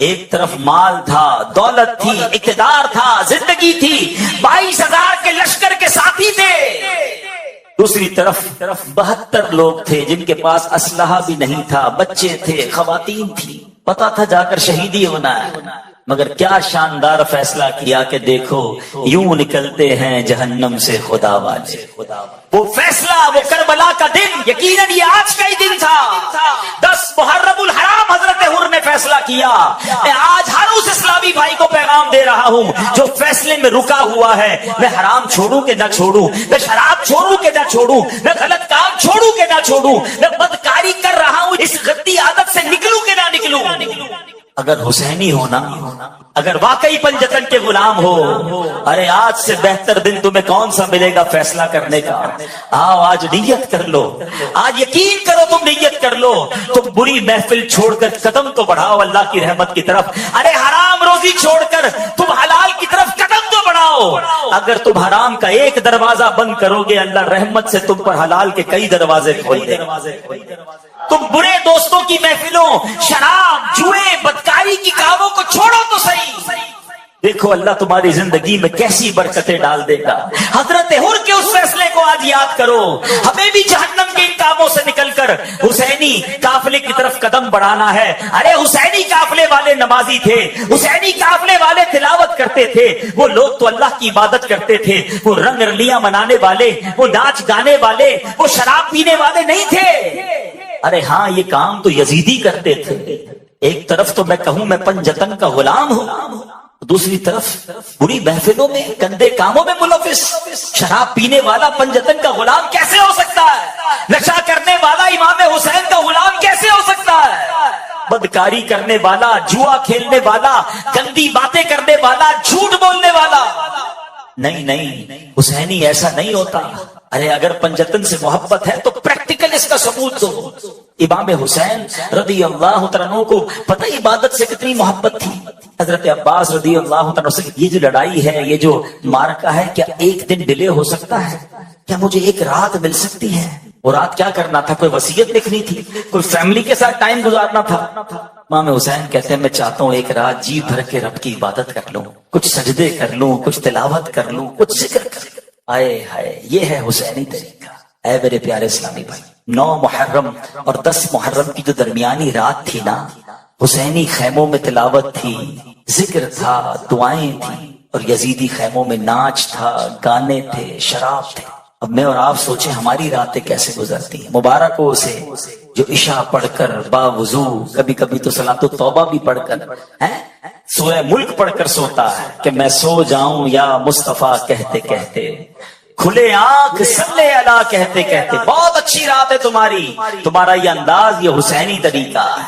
ایک طرف مال تھا، دولت تھی، اقتدار تھا، زندگی تھی، 22,000 کے لشکر کے ساتھی تھے، دوسری طرف 72 لوگ تھے جن کے پاس اسلحہ بھی نہیں تھا، بچے تھے، خواتین تھی، پتا تھا جا کر شہیدی ہونا ہے، مگر کیا شاندار فیصلہ کیا کہ دیکھو یوں نکلتے ہیں جہنم سے خدا والے۔ وہ فیصلہ، وہ کربلا کا دن، یقیناً یہ آج کا ہی دن تھا۔ 10 محرم الحرام حضرت حر نے فیصلہ کیا۔ میں آج ہر اس اسلامی بھائی کو پیغام دے رہا ہوں جو فیصلے میں رکا ہوا ہے، میں حرام چھوڑوں کہ نہ چھوڑوں، میں شراب چھوڑوں کہ نہ چھوڑوں، میں غلط کام چھوڑوں کہ نہ چھوڑوں، میں بدکاری کر رہا ہوں، اس غلطی عادت سے نکلوں کہ نہ نکلوں۔ اگر حسینی ہونا، اگر واقعی پنجتن کے غلام ہو، ارے آج سے بہتر دن تمہیں کون سا ملے گا فیصلہ کرنے کا؟ آؤ آج نیت کر لو، آج یقین کرو، تم نیت کر لو، تم بری محفل چھوڑ کر قدم تو بڑھاؤ اللہ کی رحمت کی طرف، ارے حرام روزی چھوڑ کر تم حلال کی طرف قدم تو بڑھاؤ۔ اگر تم حرام کا ایک دروازہ بند کرو گے، اللہ رحمت سے تم پر حلال کے کئی دروازے کھول دے۔ تم برے دوستوں کی محفلوں، شراب، جوئے، بدکاری کی کاموں کو چھوڑو تو صحیح، دیکھو اللہ تمہاری زندگی میں کیسی برکتیں ڈال دے گا۔ حضرت حر کے اس فیصلے کو آج یاد کرو، ہمیں بھی جہنم کے ان کاموں سے نکل کر حسینی قافلے کی طرف قدم بڑھانا ہے۔ ارے حسینی قافلے والے نمازی تھے، حسینی قافلے والے تلاوت کرتے تھے، وہ لوگ تو اللہ کی عبادت کرتے تھے، وہ رنگ رلیاں منانے والے، وہ ناچ گانے والے، وہ شراب پینے والے نہیں تھے۔ ارے ہاں یہ کام تو یزیدی کرتے تھے۔ ایک طرف تو میں کہوں میں پنجتن کا غلام ہوں، دوسری طرف بری محفلوں میں، گندے کاموں میں ملوث۔ شراب پینے والا پنجتن کا غلام کیسے ہو سکتا ہے؟ نشہ کرنے والا امام حسین کا غلام کیسے ہو سکتا ہے؟ بدکاری کرنے والا، جوا کھیلنے والا، گندی باتیں کرنے والا، جھوٹ بولنے والا نہیں، حسینی ایسا نہیں ہوتا۔ ارے اگر پنجتن سے محبت ہے تو پریکٹیکل اس کا ثبوت دو۔ امام حسین رضی اللہ عنہ کو پتہ عبادت سے کتنی محبت تھی۔ حضرت عباس رضی اللہ عنہ سے یہ جو لڑائی ہے، یہ جو معرکہ ہے، کیا ایک دن ڈیلے ہو سکتا ہے؟ کیا مجھے ایک رات مل سکتی ہے؟ وہ رات کیا کرنا تھا؟ کوئی وصیت لکھنی تھی، کوئی فیملی کے ساتھ ٹائم گزارنا تھا۔ امام حسین کہتے ہیں میں چاہتا ہوں ایک رات جی بھر کے رب کی عبادت کر لوں، کچھ سجدے کر لوں، کچھ تلاوت کر لوں، کچھ ذکر کر لوں۔ آئے ہائے، یہ ہے حسینی طریقہ۔ اے میرے پیارے اسلامی بھائی، 9 محرم اور 10 محرم کی جو درمیانی رات تھی نا، حسینی خیموں میں تلاوت تھی، ذکر تھا، دعائیں تھی، اور یزیدی خیموں میں ناچ تھا، گانے تھے، شراب تھے۔ اب میں اور آپ سوچیں ہماری راتیں کیسے گزرتی ہیں۔ مبارک ہو اسے جو عشاء پڑھ کر باوضو، کبھی کبھی تو صلاۃ التوبہ بھی پڑھ کر، سورہ ملک پڑھ کر سوتا ہے کہ میں سو جاؤں یا مصطفیٰ کہتے کہتے، کھلے آنکھ صلی اللہ کہتے کہتے۔ بہت اچھی رات ہے تمہاری، تمہارا یہ انداز، یہ حسینی طریقہ ہے۔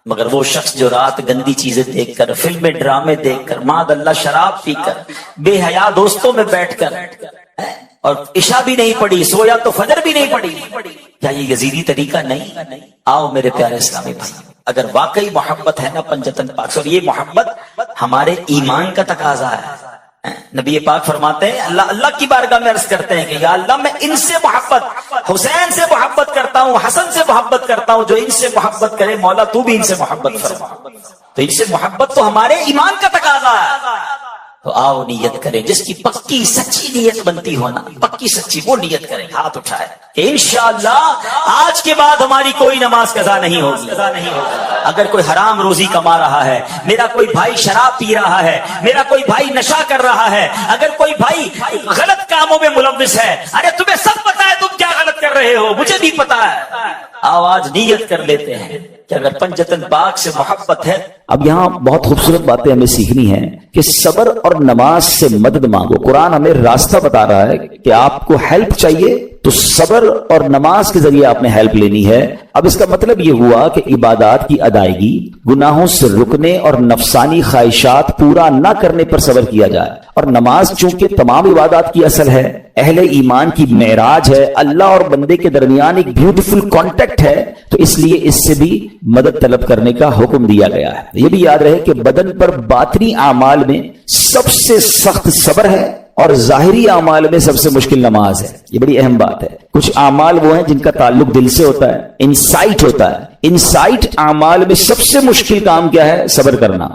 مگر وہ شخص جو رات گندی چیزیں دیکھ کر، فلمیں ڈرامے دیکھ کر، معاذ اللہ شراب پی کر، بے حیا دوستوں میں بیٹھ کر، اور عشاء بھی نہیں پڑھی، سویا تو فجر بھی نہیں پڑھی، کیا یہ یزیدی طریقہ نہیں؟ آؤ میرے پیارے اسلامی بھائی، اگر واقعی محبت ہے نا پنجتن پاک سے، اور یہ محبت ہمارے ایمان کا تقاضا ہے، نبی پاک فرماتے ہیں اللہ کی بارگاہ میں عرض کرتے ہیں کہ یا اللہ میں ان سے محبت، حسین سے محبت کرتا ہوں، حسن سے محبت کرتا ہوں، جو ان سے محبت کرے مولا تو بھی ان سے محبت فرما۔ تو ان سے محبت تو ہمارے ایمان کا تقاضا ہے۔ تو آؤ نیت کریں، جس کی پکی سچی نیت بنتی ہو نا، پکی سچی، وہ نیت کریں، ہاتھ اٹھائے کہ انشاءاللہ آج کے بعد ہماری کوئی نماز قضا نہیں ہوگی۔ اگر کوئی حرام روزی کما رہا ہے، میرا کوئی بھائی شراب پی رہا ہے، میرا کوئی بھائی نشہ کر رہا ہے، اگر کوئی بھائی غلط کاموں میں ملوث ہے، ارے تمہیں سب پتا ہے تم کیا غلط کر رہے ہو، مجھے بھی پتا ہے، آواز نیت کر لیتے ہیں کہ اگر پنجتن پاک سے محبت ہے۔ اب یہاں بہت خوبصورت باتیں ہمیں سیکھنی ہیں کہ صبر اور نماز سے مدد مانگو۔ قرآن ہمیں راستہ بتا رہا ہے کہ آپ کو ہیلپ چاہیے تو صبر اور نماز کے ذریعے آپ نے ہیلپ لینی ہے۔ اب اس کا مطلب یہ ہوا کہ عبادات کی ادائیگی، گناہوں سے رکنے اور نفسانی خواہشات پورا نہ کرنے پر صبر کیا جائے۔ اور نماز چونکہ تمام عبادات کی اصل ہے، اہل ایمان کی معراج ہے، اللہ اور بندے کے درمیان ایک بیوٹیفل کانٹیکٹ ہے، تو اس لیے اس سے بھی مدد طلب کرنے کا حکم دیا گیا ہے۔ یہ بھی یاد رہے کہ بدن پر باطنی اعمال میں سب سے سخت صبر ہے اور ظاہری اعمال میں سب سے مشکل نماز ہے۔ یہ بڑی اہم بات ہے۔ کچھ اعمال وہ ہیں جن کا تعلق دل سے ہوتا ہے، انسائٹ ہوتا ہے۔ انسائٹ اعمال میں سب سے مشکل کام کیا ہے؟ صبر کرنا۔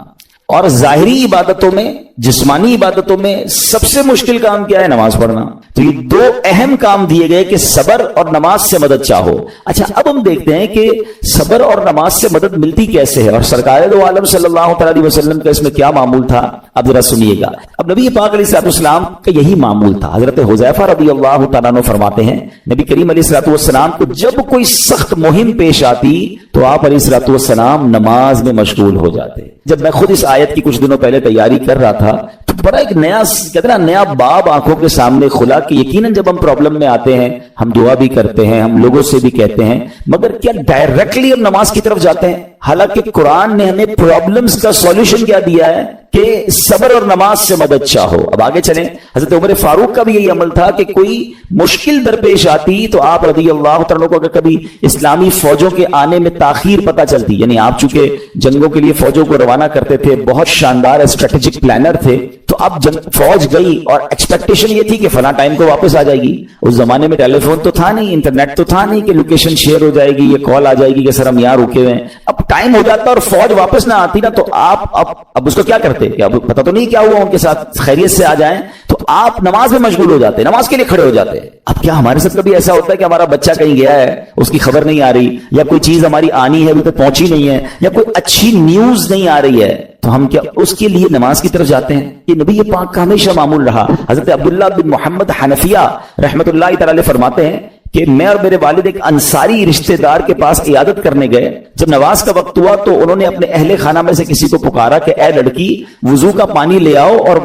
اور ظاہری عبادتوں میں، جسمانی عبادتوں میں سب سے مشکل کام کیا ہے؟ نماز پڑھنا۔ تو یہ دو اہم کام دیے گئے کہ صبر اور نماز سے مدد چاہو۔ اچھا، اب ہم دیکھتے ہیں کہ صبر اور نماز سے مدد ملتی کیسے ہے، اور سرکار دو عالم صلی اللہ علیہ وسلم کا اس میں کیا معمول تھا، اب ذرا سنیے گا۔ اب نبی پاک علیہ الصلوۃ والسلام کا یہی معمول تھا۔ حضرت حذیفہ رضی اللہ تعالیٰ عنہ فرماتے ہیں نبی کریم علیہ الصلوۃ والسلام کو جب کوئی سخت مہم پیش آتی تو آپ علیہ الصلوۃ والسلام نماز میں مشغول ہو جاتے۔ جب میں خود اس آیت کی کچھ دنوں پہلے تیاری کر رہا تھا تو بڑا ایک نیا باب آنکھوں کے سامنے کھلا کہ یقیناً جب ہم پرابلم میں آتے ہیں ہم دعا بھی کرتے ہیں، ہم لوگوں سے بھی کہتے ہیں، مگر کیا ڈائریکٹلی ہم نماز کی طرف جاتے ہیں؟ حالانکہ قرآن نے ہمیں پرابلمز کا سولوشن کیا دیا ہے کہ صبر اور نماز سے مدد چاہو۔ اب آگے چلیں، حضرت عمر فاروق کا بھی یہی عمل تھا کہ کوئی مشکل درپیش آتی تو آپ رضی اللہ تعالیٰ کو اگر کبھی اسلامی فوجوں کے آنے میں تاخیر پتہ چلتی، یعنی آپ چونکہ جنگوں کے لیے فوجوں کو روانہ کرتے تھے، بہت شاندار اسٹریٹجک پلانر تھے، تو اب فوج گئی اور ایکسپیکٹیشن یہ تھی کہ فلاں ٹائم کو واپس آ جائے گی۔ اس زمانے میں ٹیلی فون تو تھا نہیں، انٹرنیٹ تو تھا نہیں کہ لوکیشن شیئر ہو جائے گی، یہ کال آ جائے گی کہ سر ہم یہاں رکے ہوئے ہیں۔ اب ٹائم ہو جاتا اور فوج واپس نہ آتی نا، تو آپ اب اس کو کیا کرتے کہ اب پتہ تو نہیں کیا ہوا، ان کے ساتھ خیریت سے آ جائیں، تو آپ نماز میں مشغول ہو جاتے، نماز کے لیے کھڑے ہو جاتے۔ اب کیا ہمارے ساتھ کبھی ایسا ہوتا ہے کہ ہمارا بچہ کہیں گیا ہے، اس کی خبر نہیں آ رہی، یا کوئی چیز ہماری آنی ہے ابھی تک پہنچی نہیں ہے، یا کوئی اچھی نیوز نہیں آ رہی ہے، تو ہم کیا اس کے لیے نماز کی طرف جاتے ہیں؟ یہ نبی پاک کا ہمیشہ معمول رہا۔ حضرت عبداللہ بن محمد حنفیہ رحمۃ اللہ تعالی فرماتے ہیں کہ میں اور میرے والد ایک انصاری رشتہ دار کے پاس عیادت کرنے گئے۔ جب نماز کا وقت ہوا تو انہوں نے اپنے اہل خانہ میں سے کسی کو پکارا کہ اے لڑکی، وضو کا پانی لے آؤ اور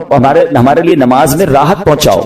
ہمارے لیے نماز میں راحت پہنچاؤ،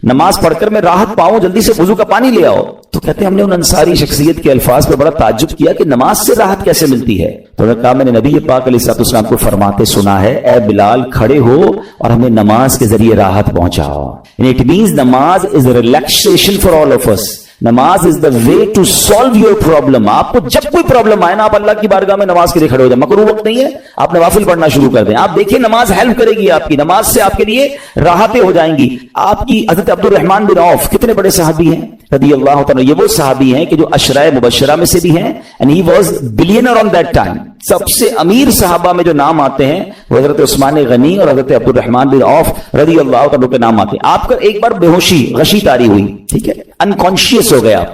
نماز پڑھ کر میں راحت پاؤں، جلدی سے وضو کا پانی لے آؤ۔ تو کہتے ہیں ہم نے ان انصاری شخصیت کے الفاظ پر بڑا تعجب کیا کہ نماز سے راحت کیسے ملتی ہے؟ تو انہوں نے کہا میں نے نبی پاک علیہ الصلوۃ والسلام کو فرماتے سنا ہے، اے بلال کھڑے ہو اور ہمیں نماز کے ذریعے راحت پہنچاؤ۔ It means namaz is relaxation for all of us. Namaz is the way to solve your problem. آپ کو جب کوئی پرابلم آئے نا، آپ اللہ کی بارگاہ میں نماز کے لیے کھڑے ہو جائیں، مکروہ وقت نہیں ہے، آپ نوافل پڑھنا شروع کر دیں۔ آپ دیکھیں نماز ہیلپ کرے گی، آپ کی نماز سے آپ کے لیے راحتیں ہو جائیں گی۔ آپ کی حضرت عبد الرحمن بن عوف کتنے بڑے صحابی ہیں رضی اللہ تعالیٰ، یہ وہ صحابی ہیں کہ جو عشرۂ مبشرہ میں سے بھی ہیں، and he was billionaire on that time۔ سب سے امیر صحابہ میں جو نام آتے ہیں وہ حضرت عثمان غنی اور حضرت عبد الرحمن بن عوف رضی اللہ تعالیٰ کے نام آتے ہیں۔ آپ کا ایک بار بے ہوشی، غشی طاری ہوئی، ٹھیک ہے، انکانشیس ہو گیا،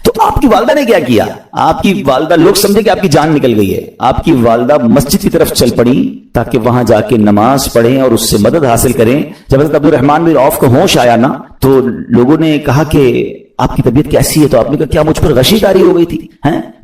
تو آپ کی والدہ نے کیا؟ آپ کی والدہ، لوگ سمجھے کہ آپ کی جان نکل گئی ہے، آپ کی والدہ مسجد کی طرف چل پڑی تاکہ وہاں جا کے نماز پڑھیں اور اس سے مدد حاصل کریں۔ جب حضرت عبد الرحمن بن عوف کو ہوش آیا نا، تو لوگوں نے کہا کہ آپ کی طبیعت کیسی ہے؟ تو آپ نے کہا کیا مجھ پر غشی طاری ہو گئی تھی؟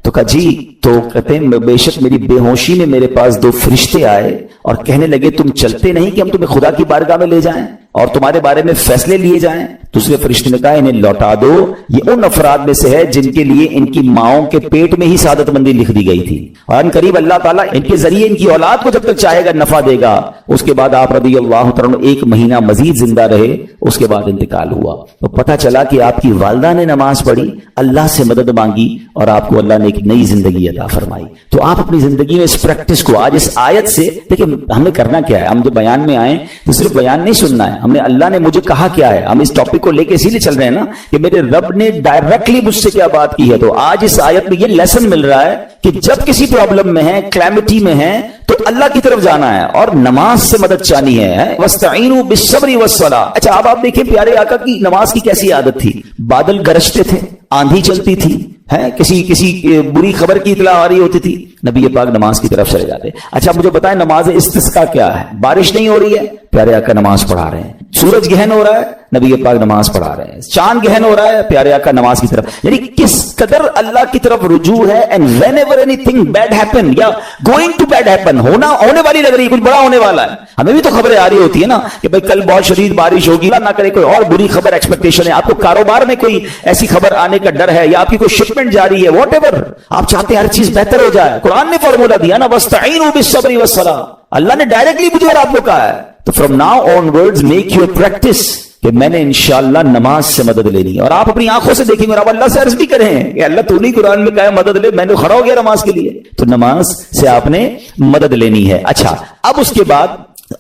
تو کہا جی۔ تو کہتے ہیں بے شک میری بے ہوشی میں میرے پاس دو فرشتے آئے اور کہنے لگے تم چلتے نہیں کہ ہم تمہیں خدا کی بارگاہ میں لے جائیں اور تمہارے بارے میں فیصلے لیے جائیں؟ دوسرے فرشتے نے کہا انہیں لوٹا دو، یہ ان افراد میں سے ہے جن کے لیے ان کی ماؤں کے پیٹ میں ہی سعادت مندی لکھ دی گئی تھی، اور ان قریب اللہ تعالیٰ ان کے ذریعے ان کی اولاد کو جب تک چاہے گا نفع دے گا۔ اس کے بعد آپ رضی اللہ تعالیٰ ایک مہینہ مزید زندہ رہے، اس کے بعد انتقال ہوا۔ تو پتہ چلا کہ آپ کی والدہ نے نماز پڑھی، اللہ سے مدد مانگی اور آپ کو اللہ نے ایک نئی زندگی عطا فرمائی. تو آپ اپنی زندگی میں اس پریکٹس کو آج اس آیت سے دیکھیں. ہمیں کرنا کیا ہے؟ ہم جو بیان میں آئے تو صرف بیان نہیں سننا ہے, ہم نے اللہ نے مجھے کہا کیا ہے. ہم اس ٹاپک کو لے کے اسی لیے چل رہے ہیں نا کہ میرے رب نے ڈائریکٹلی مجھ سے کیا بات کی ہے. تو آج اس آیت میں یہ لیسن مل رہا ہے کہ جب کسی پرابلم میں ہے, کلیمٹی میں ہے, تو اللہ کی طرف جانا ہے اور نماز سے مدد چاہنی ہے. وَاسْتَعِينُوا بِالصَّبْرِ وَالصَّلَاةِ. اچھا اب آپ دیکھیں پیارے آقا کی نماز کی کیسی عادت تھی. بادل گرجتے تھے, آندھی چلتی تھی, ہے کسی بری خبر کی اطلاع آ رہی ہوتی تھی, نبی پاک نماز کی طرف چلے جاتے. اچھا مجھے بتائیں نماز استسقاء کیا ہے؟ بارش نہیں ہو رہی ہے, پیارے آقا نماز پڑھا رہے ہیں. سورج گہن ہو رہا ہے, نبی پاک نماز پڑھا رہے ہیں. چاند گہن ہو رہا ہے, پیارے آقا نماز کی طرف. یعنی کس قدر اللہ کی طرف رجوع ہے. And whenever anything bad happen یا گوئنگ ٹو بیڈ ہیپن, ہونے والی لگ رہی ہے, کچھ بڑا ہونے والا ہے. ہمیں بھی تو خبریں آ رہی ہوتی ہے نا کہ بھائی کل بہت شدید بارش ہوگی, اللہ نہ کرے کوئی اور بری خبر ایکسپیکٹیشن ہے. آپ کو کاروبار میں کوئی ایسی خبر آنے کا ڈر ہے, یا آپ کی کوئی شپمنٹ جاری ہے, واٹ ایور آپ چاہتے ہیں ہر چیز بہتر ہو جائے. قرآن نے فارمولا دیا نا, وَاسْتَعِينُوا بِالصَّبْرِ وَالصَّلَاةِ. اللہ نے ڈائریکٹلی مجھے اور آپ کو کہا ہے. تو from now on words make your practice کہ میں نے انشاءاللہ نماز سے مدد لینی ہے. اور آپ اپنی آنکھوں سے دیکھیں گے اور آپ اللہ سے عرض بھی کریں کہ اللہ تو نہیں قرآن میں کہا ہے مدد لے, میں نے کھڑا ہو گیا نماز کے لیے. تو نماز سے آپ نے مدد لینی ہے. اچھا اب اس کے بعد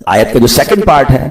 آیت کا جو سیکنڈ پارٹ ہے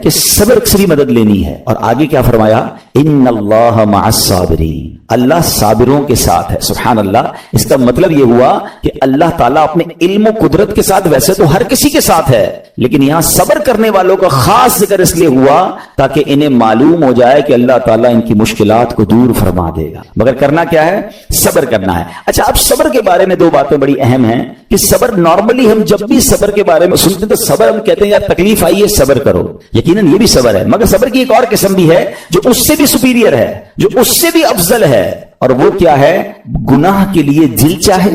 کہ صبر سے مدد لینی ہے. اور آگے کیا فرمایا؟ ان اللہ مع الصابرین. اللہ صابروں کے ساتھ ہے. سبحان اللہ. اس کا مطلب یہ ہوا کہ اللہ تعالیٰ اپنے علم و قدرت کے ساتھ ویسے تو ہر کسی کے ساتھ ہے, لیکن یہاں صبر کرنے والوں کا خاص ذکر اس لیے ہوا تاکہ انہیں معلوم ہو جائے کہ اللہ تعالیٰ ان کی مشکلات کو دور فرما دے گا. مگر کرنا کیا ہے؟ صبر کرنا ہے. اچھا اب صبر کے بارے میں دو باتیں بڑی اہم ہیں کہ صبر نارملی ہم جب بھی صبر کے بارے میں سنتے ہیں تو صبر ہم کہتے ہیں یار تکلیف آئی ہے صبر کرو. یقیناً یہ بھی صبر ہے, مگر صبر کی ایک اور قسم بھی ہے جو اس سے بھی سپیریئر ہے, جو اس سے بھی افضل ہے. اور وہ کیا ہے؟ گناہ کے لیے دل چاہے,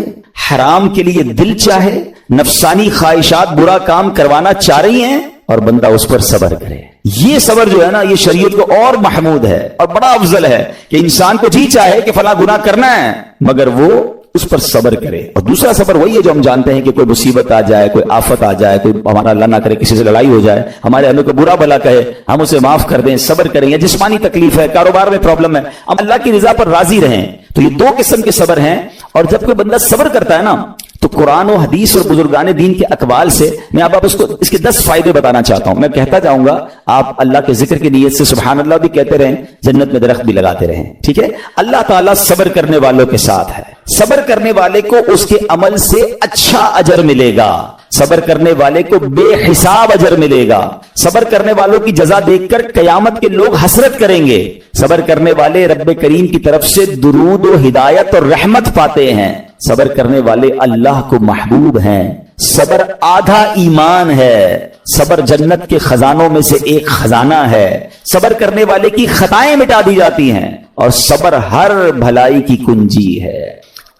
حرام کے لیے دل چاہے, نفسانی خواہشات برا کام کروانا چاہ رہی ہیں اور بندہ اس پر صبر کرے. یہ صبر جو ہے نا یہ شریعت کو اور محمود ہے اور بڑا افضل ہے کہ انسان کو جی چاہے کہ فلاں گناہ کرنا ہے مگر وہ اس پر صبر کرے. اور دوسرا صبر وہی ہے جو ہم جانتے ہیں کہ کوئی مصیبت آ جائے, کوئی آفت آ جائے, کوئی ہمارا اللہ نہ کرے کسی سے لڑائی ہو جائے, ہمارے ہمیں کو برا بھلا کہے, ہم اسے معاف کر دیں, صبر کریں. یا جسمانی تکلیف ہے, کاروبار میں پرابلم ہے, ہم اللہ کی رضا پر راضی رہیں. تو یہ دو قسم کے صبر ہیں. اور جب کوئی بندہ صبر کرتا ہے نا تو قرآن و حدیث اور بزرگان دین کے اقوال سے میں آپ اس کے 10 فائدے بتانا چاہتا ہوں. میں کہتا جاؤں گا, آپ اللہ کے ذکر کی نیت سے سبحان اللہ بھی کہتے رہیں, جنت میں درخت بھی لگاتے رہیں. ٹھیک ہے. اللہ تعالیٰ صبر کرنے والوں کے ساتھ ہے. صبر کرنے والے کو اس کے عمل سے اچھا اجر ملے گا, صبر کرنے والے کو بے حساب اجر ملے گا. صبر کرنے والوں کی جزا دیکھ کر قیامت کے لوگ حسرت کریں گے. صبر کرنے والے رب کریم کی طرف سے درود و ہدایت اور رحمت پاتے ہیں. صبر کرنے والے اللہ کو محبوب ہیں. صبر آدھا ایمان ہے. صبر جنت کے خزانوں میں سے ایک خزانہ ہے. صبر کرنے والے کی خطائیں مٹا دی جاتی ہیں اور صبر ہر بھلائی کی کنجی ہے.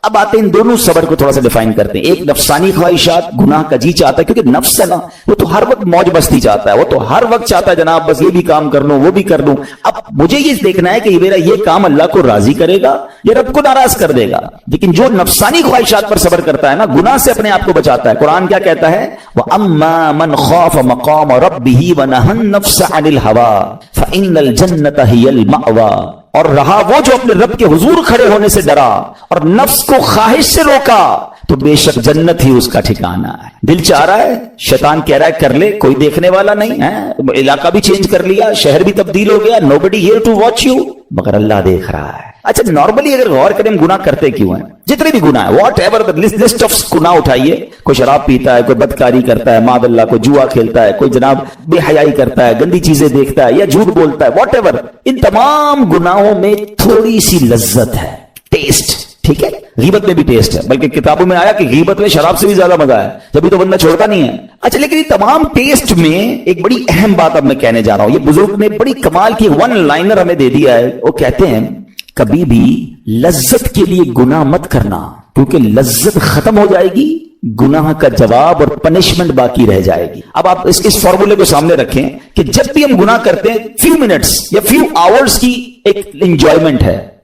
اب آتے ہیں ان دونوں صبر کو تھوڑا سا ڈیفائن کرتے ہیں. ایک نفسانی خواہشات, گناہ کا جی چاہتا ہے, کیونکہ نفس ہے نا وہ تو ہر وقت موج مستی چاہتا ہے, وہ تو ہر وقت چاہتا ہے جناب بس یہ بھی کام کر لوں وہ بھی کر لوں. اب مجھے یہ دیکھنا ہے کہ میرا یہ کام اللہ کو راضی کرے گا یا رب کو ناراض کر دے گا. لیکن جو نفسانی خواہشات پر صبر کرتا ہے نا, گناہ سے اپنے آپ کو بچاتا ہے. قرآن کیا کہتا ہے؟ وَأَمَّا مَنْ خَافَ مَقَامَ رَبِّهِ وَنَهَى النَّفْسَ عَنِ الْهَوَىٰ فَإِنَّ الْجَنَّةَ هِيَ الْمَأْوَىٰ. اور رہا وہ جو اپنے رب کے حضور کھڑے ہونے سے ڈرا اور نفس کو خواہش سے روکا تو بے شک جنت ہی اس کا ٹھکانہ ہے. دل چاہ رہا ہے, شیطان کہہ رہا ہے کر لے, کوئی دیکھنے والا نہیں ہے, علاقہ بھی چینج کر لیا, شہر بھی تبدیل ہو گیا, nobody here to watch you, مگر اللہ دیکھ رہا ہے. اچھا نارملی اگر غور کریں گناہ کرتے کیوں ہیں؟ جتنے بھی گناہ ہے واٹ ایور لسٹ آف گناہ اٹھائیے, کوئی شراب پیتا ہے, کوئی بدکاری کرتا ہے, معاذ اللہ کوئی جوا کھیلتا ہے, کوئی جناب بے حیائی کرتا ہے, گندی چیزیں دیکھتا ہے یا جھوٹ بولتا ہے, واٹ ایور, ان تمام گناہوں میں تھوڑی سی لذت ہے, ٹیسٹ. ٹھیک ہے. غیبت میں بھی ٹیسٹ ہے, بلکہ کتابوں میں آیا کہ غیبت میں شراب سے بھی زیادہ مزہ ہے, جبھی تو بندہ چھوڑتا نہیں ہے. اچھا لیکن تمام ٹیسٹ میں ایک بڑی اہم بات اب میں کہنے جا رہا ہوں. یہ بزرگ نے بڑی کمال کی ون لائنر ہمیں دے دیا ہے. وہ کہتے ہیں کبھی بھی لذت کے لیے گناہ مت کرنا, کیونکہ لذت ختم ہو جائے گی, گناہ کا جواب اور پنشمنٹ باقی رہ جائے گی. اب آپ اس فارمولے کو سامنے رکھیں کہ جب بھی ہم گناہ کرتے ہیں فیو منٹس یا فیو آورز کی ایک انجوائمنٹ ہے,